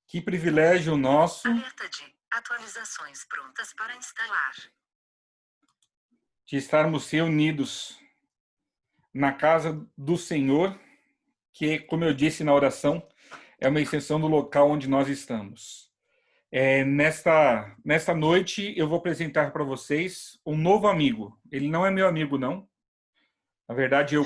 Que privilégio nosso Alerta de atualizações prontas para instalar. de estarmos reunidos na casa do Senhor, que, como eu disse na oração, é uma extensão do local onde nós estamos. Nesta noite, eu vou apresentar para vocês um novo amigo. Ele não é meu amigo, não. Na verdade, eu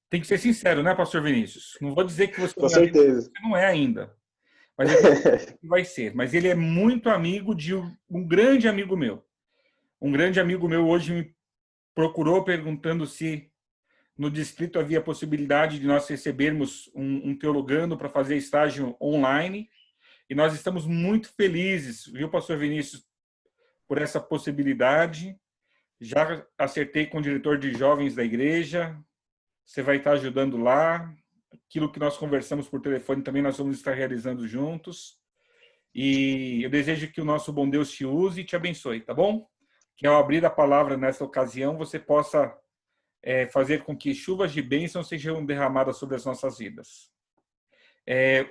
tenho que ser sincero, né, pastor Vinícius? Não vou dizer que você é Com meu amigo, certeza. você não é ainda. Mas eu tenho certeza que vai ser. Mas ele é muito amigo de um grande amigo meu. Um grande amigo meu hoje me procurou perguntando se no distrito havia possibilidade de nós recebermos um teologando para fazer estágio online. E nós estamos muito felizes, viu, pastor Vinícius, por essa possibilidade. Já acertei com o diretor de jovens da igreja. Você vai estar ajudando lá. Aquilo que nós conversamos por telefone também nós vamos estar realizando juntos. E eu desejo que o nosso bom Deus te use e te abençoe, tá bom? Que ao abrir a palavra nessa ocasião, você possa fazer com que chuvas de bênção sejam derramadas sobre as nossas vidas.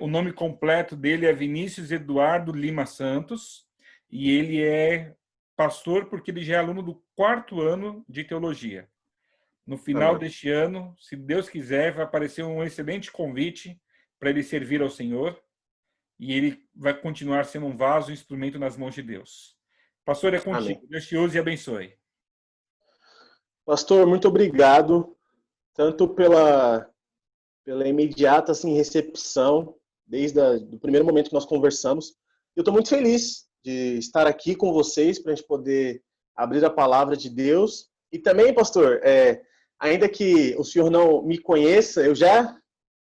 O nome completo dele é Vinícius Eduardo Lima Santos, e ele é pastor porque ele já é aluno do 4º ano de teologia. No final deste ano, se Deus quiser, vai aparecer um excelente convite para ele servir ao Senhor, e ele vai continuar sendo um vaso, um instrumento nas mãos de Deus. Pastor, é contigo. Amém. Deus te use e abençoe. Pastor, muito obrigado, tanto pela imediata assim, recepção, desde o primeiro momento que nós conversamos. Eu estou muito feliz de estar aqui com vocês para a gente poder abrir a palavra de Deus. E também, pastor, ainda que o senhor não me conheça, eu já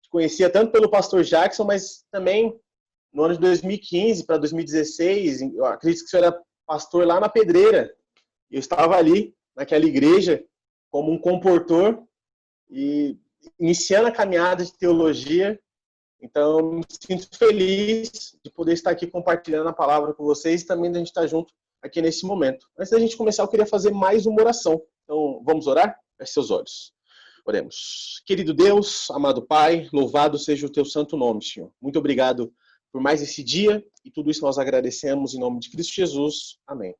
te conhecia tanto pelo pastor Jackson, mas também no ano de 2015 para 2016, eu acredito que o senhor era pastor lá na Pedreira. Eu estava ali, naquela igreja, como um comportor e iniciando a caminhada de teologia. Então, eu me sinto feliz de poder estar aqui compartilhando a palavra com vocês e também de a gente estar junto aqui nesse momento. Antes da gente começar, eu queria fazer mais uma oração. Então, vamos orar? Feche seus olhos. Oremos. Querido Deus, amado Pai, louvado seja o teu santo nome, Senhor. Muito obrigado por mais esse dia e tudo isso nós agradecemos em nome de Cristo Jesus. Amém.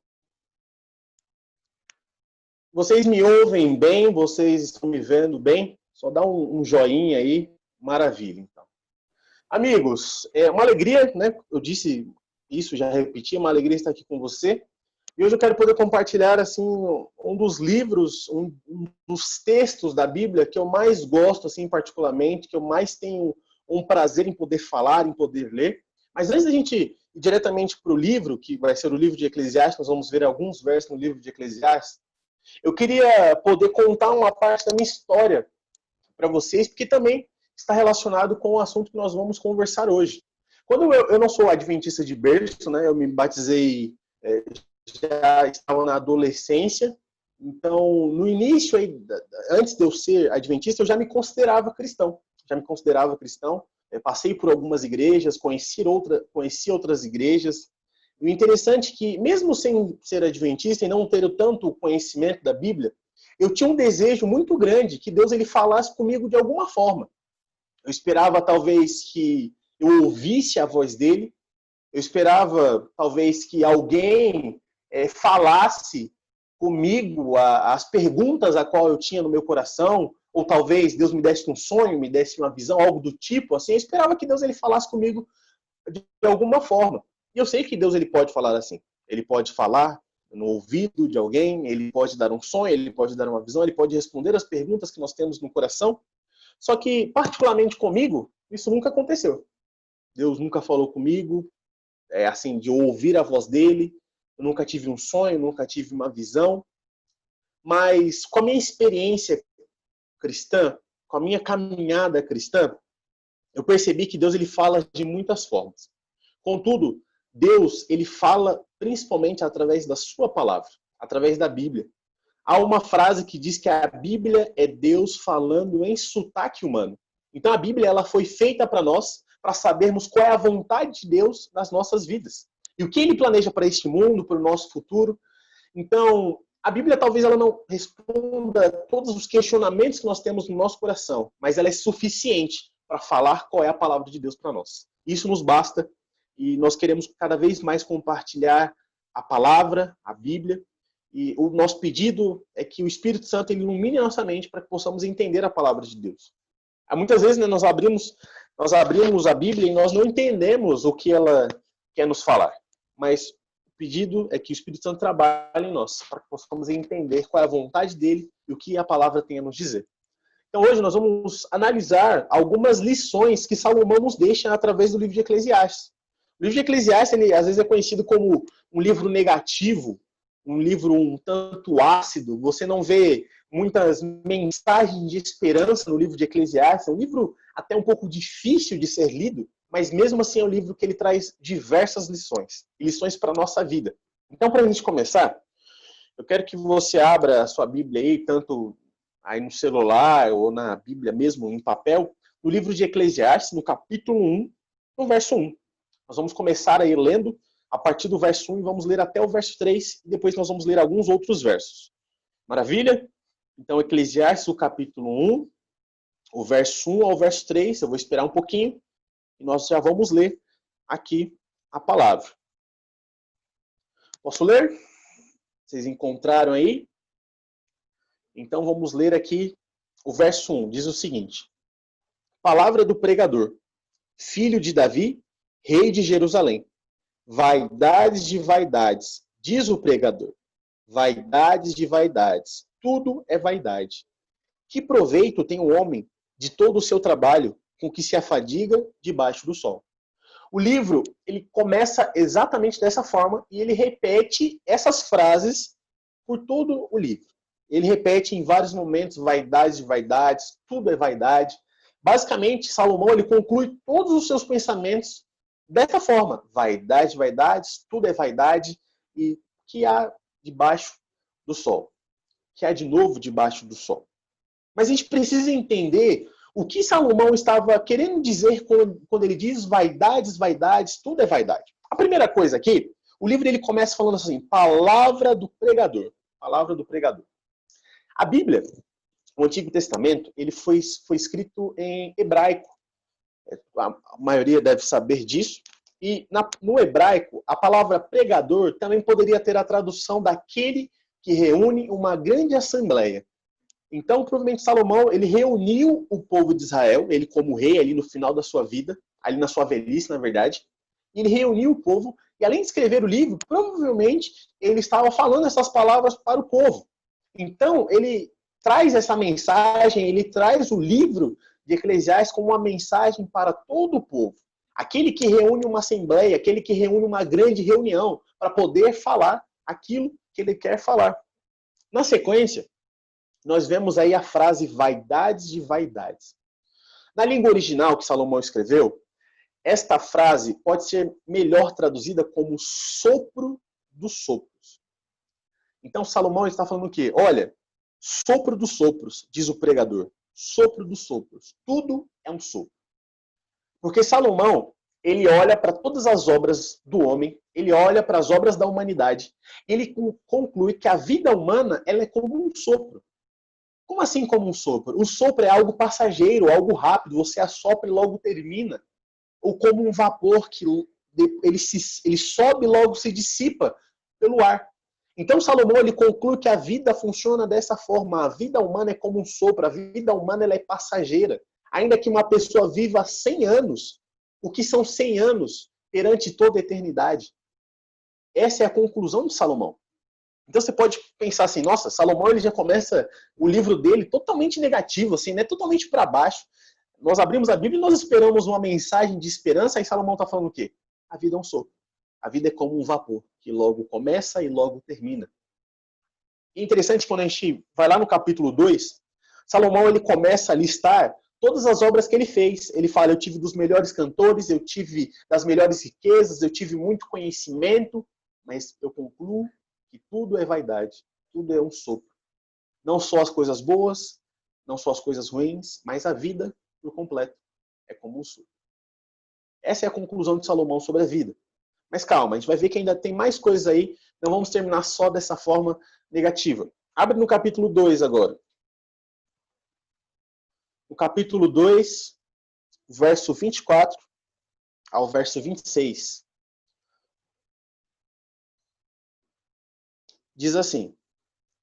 Vocês me ouvem bem? Vocês estão me vendo bem? Só dá um joinha aí. Maravilha, então. Amigos, é uma alegria, né? Eu disse isso, já repeti, é uma alegria estar aqui com você. E hoje eu quero poder compartilhar assim um dos livros, um dos textos da Bíblia que eu mais gosto, assim, particularmente, que eu mais tenho um prazer em poder falar, em poder ler. Mas antes da gente ir diretamente para o livro, que vai ser o livro de Eclesiastes, nós vamos ver alguns versos no livro de Eclesiastes, eu queria poder contar uma parte da minha história para vocês, porque também está relacionado com o assunto que nós vamos conversar hoje. Quando eu não sou adventista de berço, né, eu me batizei, já estava na adolescência, então no início, aí, antes de eu ser adventista, eu já me considerava cristão. Passei por algumas igrejas, conheci outras igrejas. E o interessante é que, mesmo sem ser adventista e não ter tanto conhecimento da Bíblia, eu tinha um desejo muito grande que Deus ele falasse comigo de alguma forma. Eu esperava, talvez, que eu ouvisse a voz dele. Eu esperava, talvez, que alguém falasse comigo as perguntas a qual eu tinha no meu coração. Ou talvez Deus me desse um sonho, me desse uma visão, algo do tipo. Assim, eu esperava que Deus ele falasse comigo de alguma forma. E eu sei que Deus ele pode falar assim. Ele pode falar no ouvido de alguém, ele pode dar um sonho, ele pode dar uma visão, ele pode responder as perguntas que nós temos no coração. Só que, particularmente comigo, isso nunca aconteceu. Deus nunca falou comigo, assim, de ouvir a voz dele. Eu nunca tive um sonho, nunca tive uma visão. Mas com a minha experiência cristã, com a minha caminhada cristã, eu percebi que Deus ele fala de muitas formas. Contudo, Deus ele fala principalmente através da sua palavra, através da Bíblia. Há uma frase que diz que a Bíblia é Deus falando em sotaque humano. Então a Bíblia ela foi feita para nós, para sabermos qual é a vontade de Deus nas nossas vidas. E o que ele planeja para este mundo, para o nosso futuro. Então, a Bíblia talvez ela não responda todos os questionamentos que nós temos no nosso coração, mas ela é suficiente para falar qual é a palavra de Deus para nós. Isso nos basta e nós queremos cada vez mais compartilhar a palavra, a Bíblia, e o nosso pedido é que o Espírito Santo ilumine a nossa mente para que possamos entender a palavra de Deus. Muitas vezes, né, nós abrimos a Bíblia e nós não entendemos o que ela quer nos falar, mas o pedido é que o Espírito Santo trabalhe em nós para que possamos entender qual é a vontade dele e o que a palavra tem a nos dizer. Então hoje nós vamos analisar algumas lições que Salomão nos deixa através do livro de Eclesiastes. O livro de Eclesiastes, ele às vezes é conhecido como um livro negativo, um livro um tanto ácido. Você não vê muitas mensagens de esperança no livro de Eclesiastes. É um livro até um pouco difícil de ser lido, mas mesmo assim é um livro que ele traz diversas lições, lições para a nossa vida. Então, para a gente começar, eu quero que você abra a sua Bíblia aí, tanto aí no celular ou na Bíblia mesmo, em papel, no livro de Eclesiastes, no capítulo 1, no verso 1. Nós vamos começar aí lendo a partir do verso 1 e vamos ler até o verso 3, e depois nós vamos ler alguns outros versos. Maravilha? Então, Eclesiastes, o capítulo 1, o verso 1 ao verso 3, eu vou esperar um pouquinho, e nós já vamos ler aqui a palavra. Posso ler? Vocês encontraram aí? Então vamos ler aqui o verso 1. Diz o seguinte: Palavra do pregador, filho de Davi, rei de Jerusalém. Vaidades de vaidades, diz o pregador. Vaidades de vaidades, tudo é vaidade. Que proveito tem o homem de todo o seu trabalho com que se afadiga debaixo do sol? O livro, ele começa exatamente dessa forma e ele repete essas frases por todo o livro. Ele repete em vários momentos vaidades de vaidades, tudo é vaidade. Basicamente, Salomão ele conclui todos os seus pensamentos dessa forma: vaidade de vaidades, tudo é vaidade, e que há debaixo do sol. Que há de novo debaixo do sol. Mas a gente precisa entender o que Salomão estava querendo dizer quando ele diz vaidades, vaidades, tudo é vaidade. A primeira coisa aqui, o livro ele começa falando assim: palavra do pregador. Palavra do pregador. A Bíblia, o Antigo Testamento, ele foi escrito em hebraico. A maioria deve saber disso. E no hebraico, a palavra pregador também poderia ter a tradução daquele que reúne uma grande assembleia. Então, provavelmente, Salomão, ele reuniu o povo de Israel, ele como rei ali no final da sua vida, ali na sua velhice, na verdade, ele reuniu o povo, e além de escrever o livro, provavelmente, ele estava falando essas palavras para o povo. Então, ele traz essa mensagem, ele traz o livro de Eclesiastes como uma mensagem para todo o povo. Aquele que reúne uma assembleia, aquele que reúne uma grande reunião para poder falar aquilo que ele quer falar. Na sequência, nós vemos aí a frase vaidades de vaidades. Na língua original que Salomão escreveu, esta frase pode ser melhor traduzida como sopro dos sopros. Então Salomão está falando o quê? Olha, sopro dos sopros, diz o pregador. Sopro dos sopros. Tudo é um sopro. Porque Salomão, ele olha para todas as obras do homem, ele olha para as obras da humanidade, ele conclui que a vida humana ela é como um sopro. Como assim como um sopro? O sopro é algo passageiro, algo rápido, você assopra e logo termina. Ou como um vapor que ele sobe e logo se dissipa pelo ar. Então Salomão ele conclui que a vida funciona dessa forma. A vida humana é como um sopro, a vida humana ela é passageira. Ainda que uma pessoa viva 100 anos, o que são 100 anos perante toda a eternidade? Essa é a conclusão de Salomão. Então você pode pensar assim, nossa, Salomão ele já começa o livro dele totalmente negativo, assim, né? Totalmente para baixo. Nós abrimos a Bíblia e nós esperamos uma mensagem de esperança, aí Salomão está falando o quê? A vida é um sopro. A vida é como um vapor, que logo começa e logo termina. E interessante quando a gente vai lá no capítulo 2, Salomão ele começa a listar todas as obras que ele fez. Ele fala, eu tive dos melhores cantores, eu tive das melhores riquezas, eu tive muito conhecimento, mas eu concluo que tudo é vaidade, tudo é um sopro. Não só as coisas boas, não só as coisas ruins, mas a vida por completo é como um sopro. Essa é a conclusão de Salomão sobre a vida. Mas calma, a gente vai ver que ainda tem mais coisas aí, não vamos terminar só dessa forma negativa. Abre no capítulo 2 agora. No capítulo 2, verso 24, ao verso 26. Diz assim,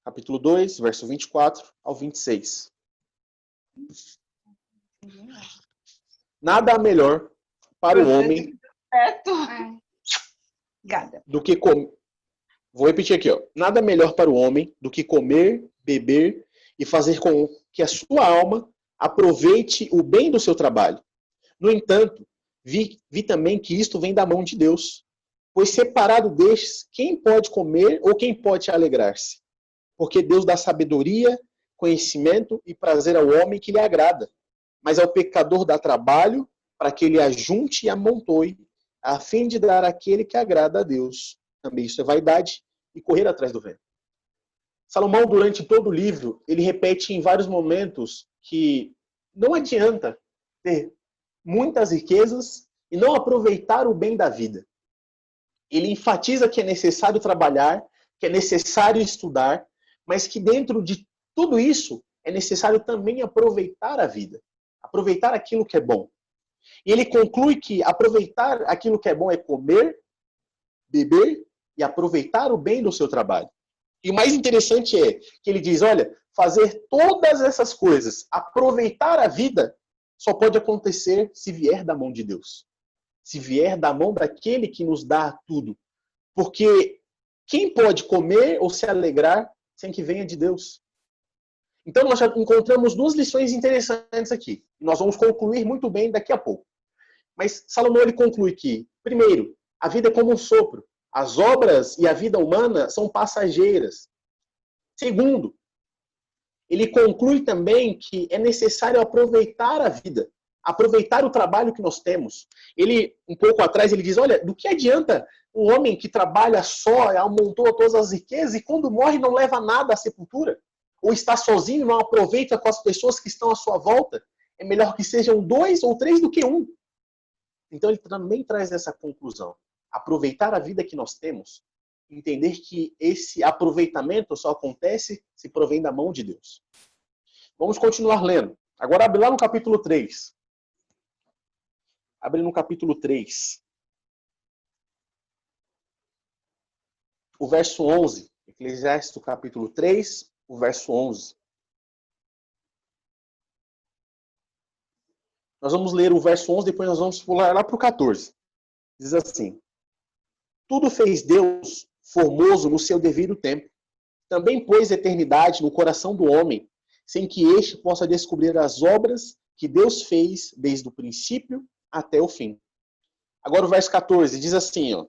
capítulo 2, verso 24 ao 26. Nada melhor para o homem do que comer. Vou repetir aqui, ó. Nada melhor para o homem do que comer, beber e fazer com que a sua alma aproveite o bem do seu trabalho. No entanto, vi também que isto vem da mão de Deus. Pois separado destes, quem pode comer ou quem pode alegrar-se? Porque Deus dá sabedoria, conhecimento e prazer ao homem que lhe agrada. Mas ao pecador dá trabalho para que ele ajunte e amontoe, a fim de dar àquele que agrada a Deus. Também isso é vaidade e correr atrás do vento. Salomão, durante todo o livro, ele repete em vários momentos que não adianta ter muitas riquezas e não aproveitar o bem da vida. Ele enfatiza que é necessário trabalhar, que é necessário estudar, mas que dentro de tudo isso é necessário também aproveitar a vida, aproveitar aquilo que é bom. E ele conclui que aproveitar aquilo que é bom é comer, beber e aproveitar o bem do seu trabalho. E o mais interessante é que ele diz, olha, fazer todas essas coisas, aproveitar a vida, só pode acontecer se vier da mão de Deus. Se vier da mão daquele que nos dá tudo. Porque quem pode comer ou se alegrar sem que venha de Deus? Então nós já encontramos duas lições interessantes aqui. Nós vamos concluir muito bem daqui a pouco. Mas Salomão ele conclui que, primeiro, a vida é como um sopro. As obras e a vida humana são passageiras. Segundo, ele conclui também que é necessário aproveitar a vida, aproveitar o trabalho que nós temos. Ele, um pouco atrás, ele diz, olha, do que adianta o homem que trabalha só, amontoa todas as riquezas e quando morre não leva nada à sepultura? Ou está sozinho, não aproveita com as pessoas que estão à sua volta? É melhor que sejam 2 ou 3 do que 1. Então ele também traz essa conclusão. Aproveitar a vida que nós temos, entender que esse aproveitamento só acontece se provém da mão de Deus. Vamos continuar lendo. Agora abre lá no capítulo 3. Abre no capítulo 3. O verso 11. Eclesiastes, capítulo 3, o verso 11. Nós vamos ler o verso 11, depois nós vamos pular lá para o 14. Diz assim: tudo fez Deus formoso no seu devido tempo. Também pôs eternidade no coração do homem, sem que este possa descobrir as obras que Deus fez desde o princípio até o fim. Agora o verso 14 diz assim, ó: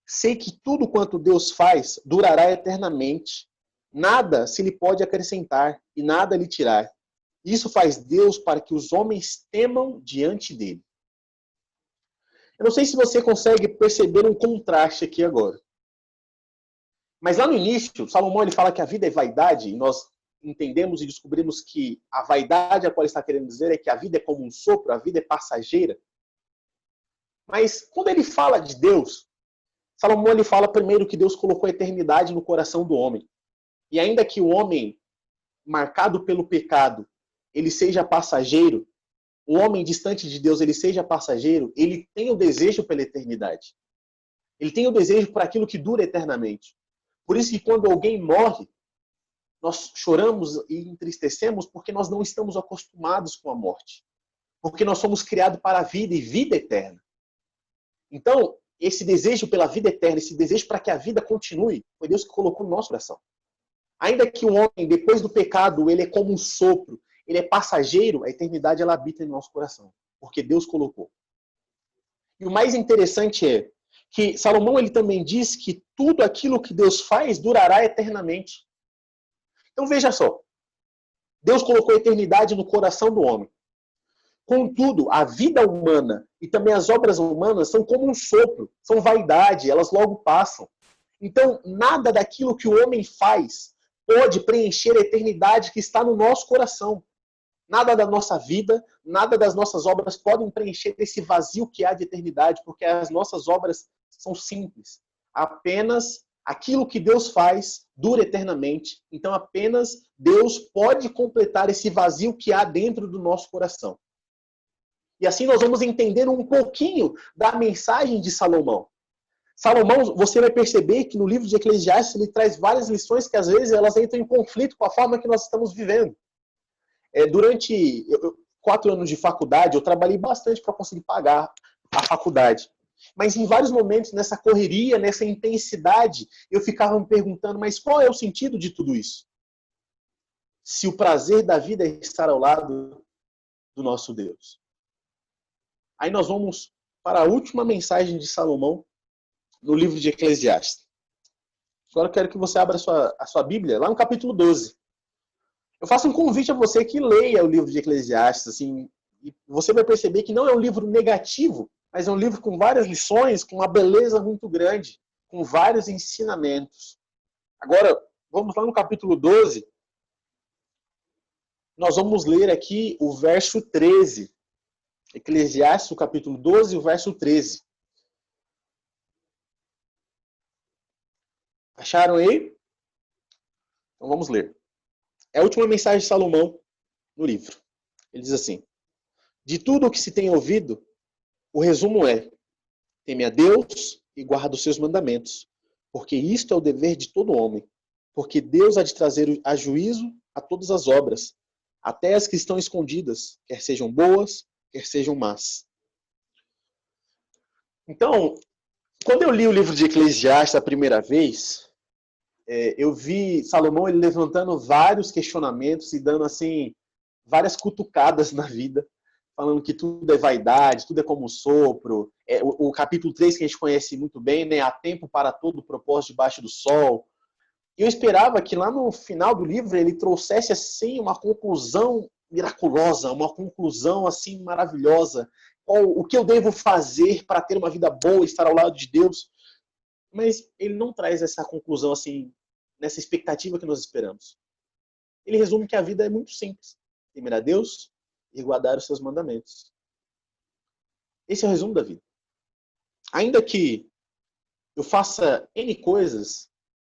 sei que tudo quanto Deus faz durará eternamente. Nada se lhe pode acrescentar e nada lhe tirar. Isso faz Deus para que os homens temam diante dele. Eu não sei se você consegue perceber um contraste aqui agora. Mas lá no início, Salomão ele fala que a vida é vaidade, e nós entendemos e descobrimos que a vaidade a qual ele está querendo dizer é que a vida é como um sopro, a vida é passageira. Mas quando ele fala de Deus, Salomão ele fala primeiro que Deus colocou a eternidade no coração do homem. E ainda que o homem, marcado pelo pecado, ele seja passageiro, o homem distante de Deus, ele seja passageiro, ele tem o desejo pela eternidade. Ele tem o desejo por aquilo que dura eternamente. Por isso que quando alguém morre, nós choramos e entristecemos porque nós não estamos acostumados com a morte. Porque nós somos criados para a vida e vida eterna. Então, esse desejo pela vida eterna, esse desejo para que a vida continue, foi Deus que colocou no nosso coração. Ainda que o homem, depois do pecado, ele é como um sopro, ele é passageiro, a eternidade ela habita em nosso coração, porque Deus colocou. E o mais interessante é que Salomão ele também diz que tudo aquilo que Deus faz durará eternamente. Então veja só, Deus colocou a eternidade no coração do homem. Contudo, a vida humana e também as obras humanas são como um sopro, são vaidade, elas logo passam. Então, nada daquilo que o homem faz pode preencher a eternidade que está no nosso coração. Nada da nossa vida, nada das nossas obras podem preencher esse vazio que há de eternidade, porque as nossas obras são simples. Apenas aquilo que Deus faz dura eternamente. Então, apenas Deus pode completar esse vazio que há dentro do nosso coração. E assim nós vamos entender um pouquinho da mensagem de Salomão. Salomão, você vai perceber que no livro de Eclesiastes ele traz várias lições que às vezes elas entram em conflito com a forma que nós estamos vivendo. Durante 4 anos de faculdade, eu trabalhei bastante para conseguir pagar a faculdade. Mas em vários momentos, nessa correria, nessa intensidade, eu ficava me perguntando, mas qual é o sentido de tudo isso? Se o prazer da vida é estar ao lado do nosso Deus. Aí nós vamos para a última mensagem de Salomão no livro de Eclesiastes. Agora eu quero que você abra a sua Bíblia, lá no capítulo 12. Eu faço um convite a você que leia o livro de Eclesiastes, assim, e você vai perceber que não é um livro negativo, mas é um livro com várias lições, com uma beleza muito grande, com vários ensinamentos. Agora, vamos lá no capítulo 12. Nós vamos ler aqui o verso 13. Eclesiastes, o capítulo 12, o verso 13. Acharam aí? Então vamos ler. É a última mensagem de Salomão no livro. Ele diz assim: de tudo o que se tem ouvido, o resumo é: teme a Deus e guarda os seus mandamentos, porque isto é o dever de todo homem. Porque Deus há de trazer a juízo a todas as obras, até as que estão escondidas, quer sejam boas, quer sejam más. Então, quando eu li o livro de Eclesiastes a primeira vez, eu vi Salomão ele levantando vários questionamentos e dando assim várias cutucadas na vida, falando que tudo é vaidade, tudo é como um sopro. O capítulo 3 que a gente conhece muito bem, né? Há tempo para todo propósito debaixo do sol. E eu esperava que lá no final do livro ele trouxesse assim uma conclusão miraculosa, uma conclusão assim maravilhosa. O que eu devo fazer para ter uma vida boa, estar ao lado de Deus? Mas ele não traz essa conclusão assim, nessa expectativa que nós esperamos. Ele resume que a vida é muito simples. Temer a Deus e guardar os seus mandamentos. Esse é o resumo da vida. Ainda que eu faça N coisas,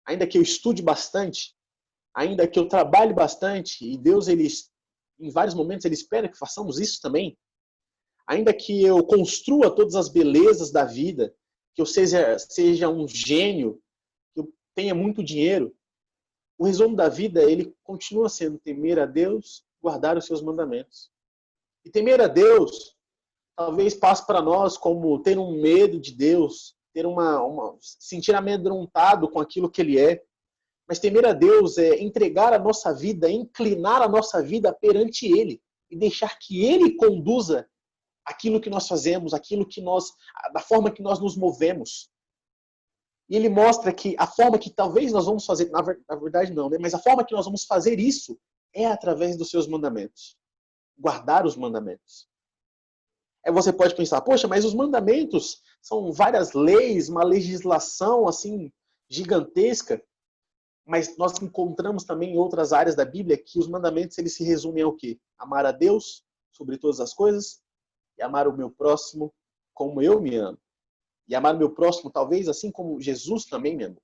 ainda que eu estude bastante, ainda que eu trabalhe bastante, e Deus, ele, em vários momentos, ele espera que façamos isso também, ainda que eu construa todas as belezas da vida, que eu seja um gênio, que eu tenha muito dinheiro, o resumo da vida, ele continua sendo temer a Deus, guardar os seus mandamentos. E temer a Deus, talvez passe para nós como ter um medo de Deus, ter sentir amedrontado com aquilo que Ele é. Mas temer a Deus é entregar a nossa vida, inclinar a nossa vida perante Ele e deixar que Ele conduza aquilo que nós fazemos, da forma que nós nos movemos. E ele mostra que a forma que talvez nós vamos fazer, na verdade não, né? Mas a forma que nós vamos fazer isso é através dos seus mandamentos. Guardar os mandamentos. Aí você pode pensar, poxa, mas os mandamentos são várias leis, uma legislação assim gigantesca. Mas nós encontramos também em outras áreas da Bíblia que os mandamentos eles se resumem ao quê? Amar a Deus sobre todas as coisas e amar o meu próximo como eu me amo. E amar o meu próximo talvez assim como Jesus também me amou.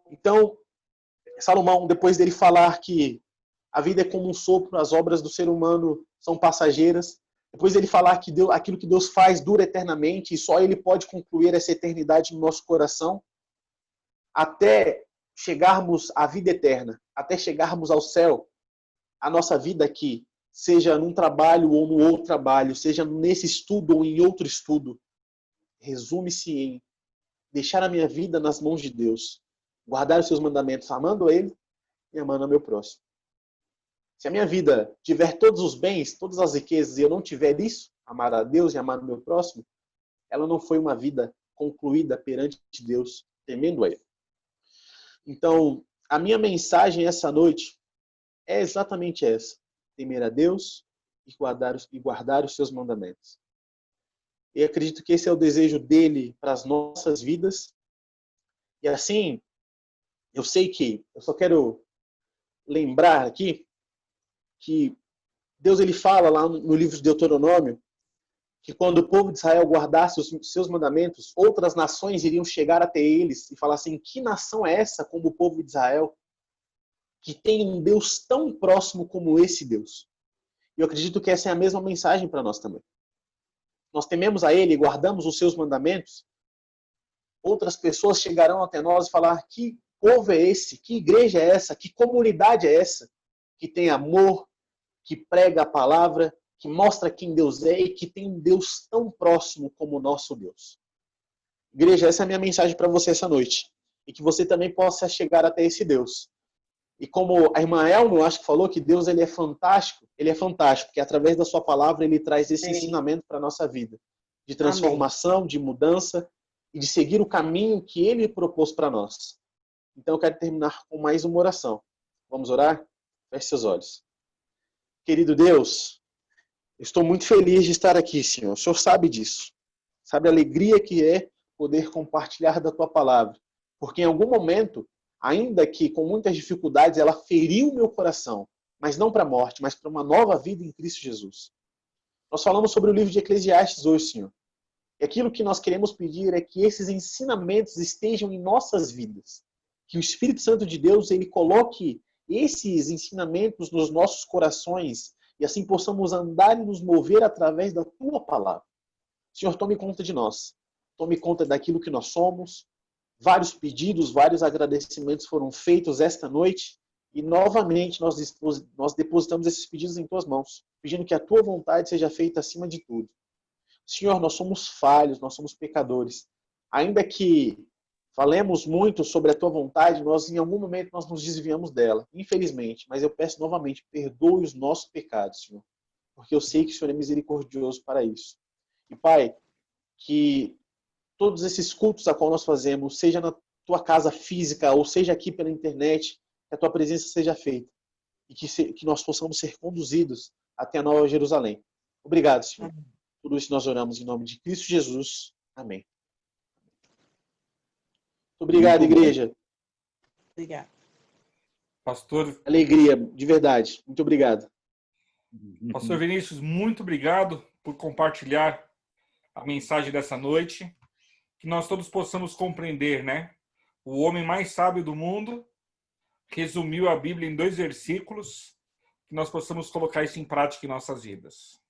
Então, Salomão, depois dele falar que a vida é como um sopro, as obras do ser humano são passageiras, depois dele falar que aquilo que Deus faz dura eternamente e só Ele pode concluir essa eternidade no nosso coração, até chegarmos à vida eterna, até chegarmos ao céu, a nossa vida aqui, seja num trabalho ou no outro trabalho, seja nesse estudo ou em outro estudo, resume-se em deixar a minha vida nas mãos de Deus, guardar os seus mandamentos, amando a Ele e amando ao meu próximo. Se a minha vida tiver todos os bens, todas as riquezas, e eu não tiver isso, amar a Deus e amar o meu próximo, ela não foi uma vida concluída perante Deus, temendo a Ele. Então, a minha mensagem essa noite é exatamente essa: temer a Deus e guardar os seus mandamentos. E acredito que esse é o desejo dele para as nossas vidas. E assim, eu sei que, eu só quero lembrar aqui, que Deus ele fala lá no livro de Deuteronômio, que quando o povo de Israel guardasse os seus mandamentos, outras nações iriam chegar até eles e falar assim: que nação é essa como o povo de Israel, que tem um Deus tão próximo como esse Deus? E eu acredito que essa é a mesma mensagem para nós também. Nós tememos a Ele e guardamos os seus mandamentos, outras pessoas chegarão até nós e falar: que povo é esse? Que igreja é essa? Que comunidade é essa? Que tem amor, que prega a palavra, que mostra quem Deus é e que tem um Deus tão próximo como o nosso Deus. Igreja, essa é a minha mensagem para você essa noite. E que você também possa chegar até esse Deus. E como a irmã Elma, eu acho que falou que Deus ele é fantástico, porque através da sua palavra ele traz esse ensinamento para a nossa vida. De transformação, amém, de mudança e de seguir o caminho que ele propôs para nós. Então eu quero terminar com mais uma oração. Vamos orar? Feche seus olhos. Querido Deus, estou muito feliz de estar aqui, Senhor. O Senhor sabe disso. Sabe a alegria que é poder compartilhar da tua palavra. Porque em algum momento, ainda que com muitas dificuldades, ela feriu meu coração. Mas não para a morte, mas para uma nova vida em Cristo Jesus. Nós falamos sobre o livro de Eclesiastes hoje, Senhor. E aquilo que nós queremos pedir é que esses ensinamentos estejam em nossas vidas. Que o Espírito Santo de Deus ele coloque esses ensinamentos nos nossos corações e assim possamos andar e nos mover através da tua palavra. Senhor, tome conta de nós. Tome conta daquilo que nós somos. Vários pedidos, vários agradecimentos foram feitos esta noite e novamente nós depositamos esses pedidos em tuas mãos, pedindo que a tua vontade seja feita acima de tudo. Senhor, nós somos falhos, nós somos pecadores. Ainda que falemos muito sobre a tua vontade, em algum momento nós nos desviamos dela, infelizmente. Mas eu peço novamente, perdoe os nossos pecados, Senhor. Porque eu sei que o Senhor é misericordioso para isso. E Pai, que todos esses cultos a qual nós fazemos, seja na tua casa física ou seja aqui pela internet, que a tua presença seja feita. E que nós possamos ser conduzidos até a Nova Jerusalém. Obrigado, Senhor. Tudo isso nós oramos em nome de Cristo Jesus. Amém. Obrigado, igreja. Obrigado. Pastor... Alegria, de verdade. Muito obrigado. Pastor Vinícius, muito obrigado por compartilhar a mensagem dessa noite. Que nós todos possamos compreender, né? O homem mais sábio do mundo resumiu a Bíblia em 2 versículos. Que nós possamos colocar isso em prática em nossas vidas.